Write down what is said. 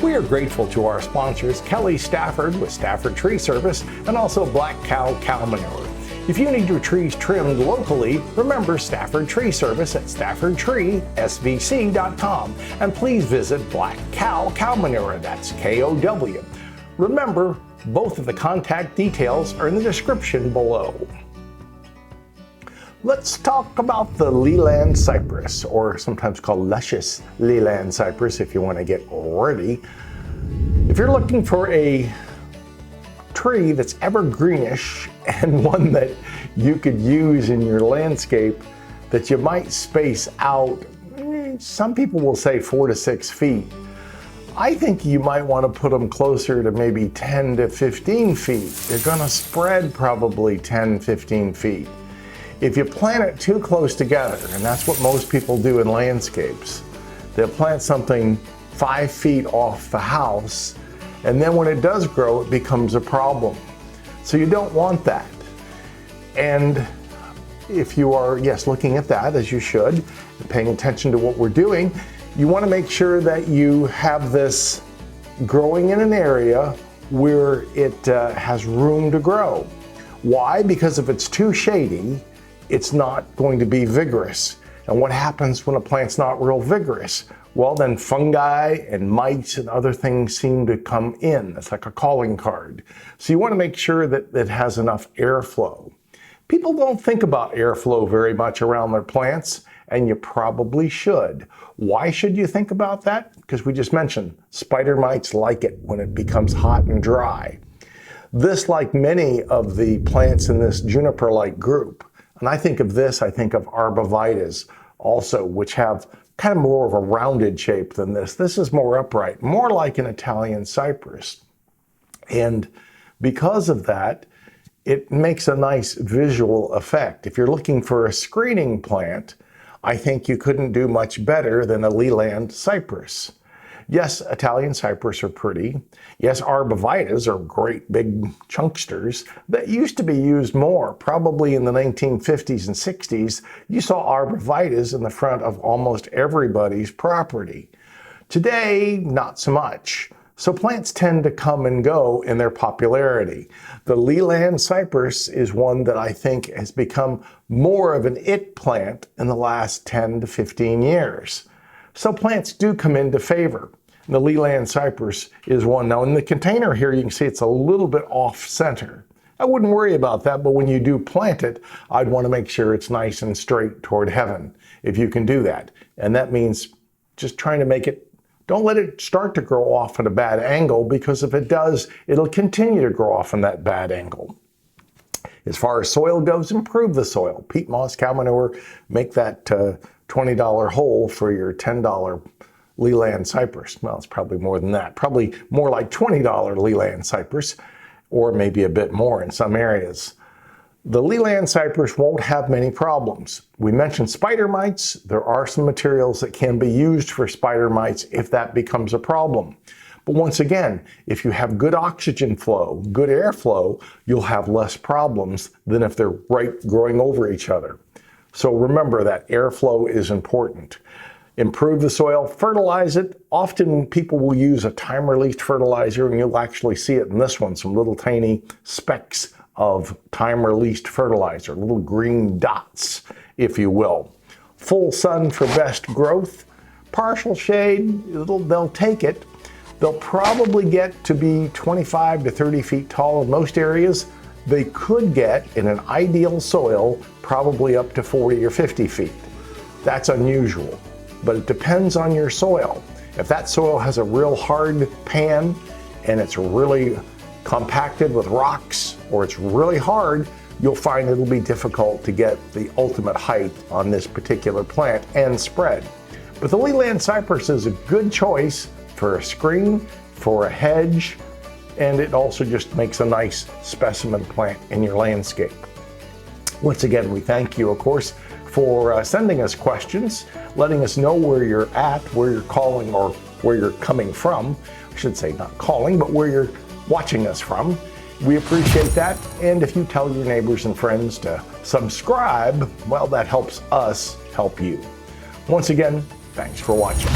We are grateful to our sponsors, Kelly Stafford with Stafford Tree Service, and also Black Kow Cow Manure. If you need your trees trimmed locally, remember Stafford Tree Service at staffordtreesvc.com. And please visit Black Kow Cow Manure, that's K-O-W. Remember, both of the contact details are in the description below. Let's talk about the Leyland Cypress, or sometimes called luscious Leyland Cypress if you want to get ready. If you're looking for a tree that's evergreenish and one that you could use in your landscape that you might space out, some people will say 4 to 6 feet. I think you might want to put them closer to maybe 10 to 15 feet. They're going to spread probably 10, 15 feet. If you plant it too close together, and that's what most people do in landscapes, they'll plant something 5 feet off the house, and then when it does grow, it becomes a problem. So you don't want that. And if you are, yes, looking at that, as you should, and paying attention to what we're doing, you want to make sure that you have this growing in an area where it has room to grow. Why? Because if it's too shady, it's not going to be vigorous. And what happens when a plant's not real vigorous? Well, then fungi and mites and other things seem to come in. It's like a calling card. So you want to make sure that it has enough airflow. People don't think about airflow very much around their plants, and you probably should. Why should you think about that? Because we just mentioned spider mites like it when it becomes hot and dry. This, like many of the plants in this juniper-like group, and I think of this, I think of arborvitaes also, which have kind of more of a rounded shape than this. This is more upright, more like an Italian cypress. And because of that, it makes a nice visual effect. If you're looking for a screening plant, I think you couldn't do much better than a Leyland cypress. Yes, Italian cypress are pretty. Yes, arborvitaes are great big chunksters that used to be used more. Probably in the 1950s and 60s, you saw arborvitaes in the front of almost everybody's property. Today, not so much. So plants tend to come and go in their popularity. The Leyland cypress is one that I think has become more of an it plant in the last 10 to 15 years. So plants do come into favor. The Leyland cypress is one. Now in the container here, you can see it's a little bit off center. I wouldn't worry about that, but when you do plant it, I'd want to make sure it's nice and straight toward heaven, if you can do that. And that means just trying to make it, don't let it start to grow off at a bad angle, because if it does, it'll continue to grow off in that bad angle. As far as soil goes, improve the soil. Peat moss, cow manure, make that $20 hole for your $10 Leyland cypress. Well, it's probably more than that. Probably more like $20 Leyland cypress, or maybe a bit more in some areas. The Leyland cypress won't have many problems. We mentioned spider mites. There are some materials that can be used for spider mites if that becomes a problem. But once again, if you have good oxygen flow, good airflow, you'll have less problems than if they're right growing over each other. So remember that airflow is important. Improve the soil, fertilize it. Often people will use a time-released fertilizer, and you'll actually see it in this one, some little tiny specks of time-released fertilizer, little green dots, if you will. Full sun for best growth. Partial shade, they'll take it. They'll probably get to be 25 to 30 feet tall in most areas. They could get, in an ideal soil, probably up to 40 or 50 feet. That's unusual, but it depends on your soil. If that soil has a real hard pan and it's really compacted with rocks, or it's really hard, you'll find it'll be difficult to get the ultimate height on this particular plant and spread. But the Leyland cypress is a good choice for a screen, for a hedge, and it also just makes a nice specimen plant in your landscape. Once again, we thank you, of course, for sending us questions, letting us know where you're at, where you're calling, or where you're coming from. I should say not calling, but where you're watching us from. We appreciate that. And if you tell your neighbors and friends to subscribe, well, that helps us help you. Once again, thanks for watching.